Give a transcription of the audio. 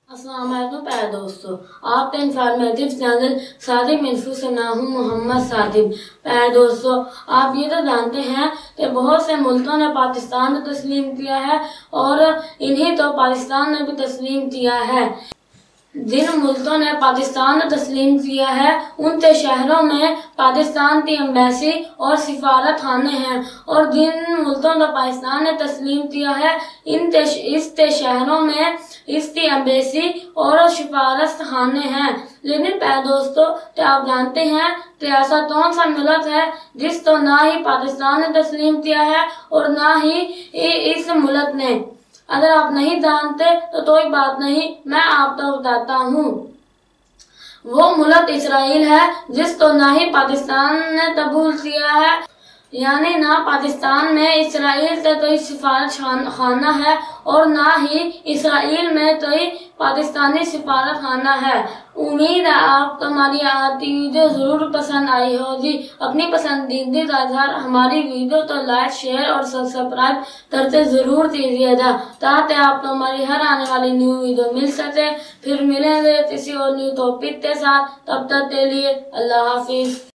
अस्सलाम वालेकुम प्यारे दोस्तों, आपका इंफॉर्मेटिव चैनल सादिक महफूज से मैं हूँ मोहम्मद सादिक। प्यारे दोस्तों, आप ये तो जानते हैं कि बहुत से मुल्कों ने पाकिस्तान को तस्लीम किया है और इन्हीं तो पाकिस्तान ने भी तस्लीम किया है। जिन मुल्कों ने पाकिस्तान को तस्लीम किया है उन शहरों में पाकिस्तान की एम्बेसी और सिफारत खाने हैं, और जिन मुल्कों को पाकिस्तान ने तस्लीम किया है इस शहरों में इसकी एम्बेसी और सिफारत खाने हैं। लेकिन प्यारे दोस्तों, क्या आप जानते हैं कि ऐसा कौन सा मुल्क है जिसको ना ही पाकिस्तान ने तस्लीम किया है और ना ही इस मुल्क ने? अगर आप नहीं जानते तो कोई बात नहीं, मैं आपको बताता हूँ। वो मुल्क इसराइल है जिसको ना ही पाकिस्तान ने कबूल किया है, यानी ना पाकिस्तान में इसराइल का कोई सिफारत खाना है और ना ही इसराइल में कोई पाकिस्तानी सिफारत खाना है। उम्मीद है आपको हमारी आज की वीडियो जरूर पसंद आई होगी। अपनी पसंदीदा हमारी वीडियो तो लाइक, शेयर और सब्सक्राइब करते जरूर कीजिएगा ताकि आपको हमारी हर आने वाली न्यू वीडियो मिल सके। फिर मिलेंगे किसी और न्यू टॉपिक के साथ, तब तक के लिए अल्लाह हाफिज।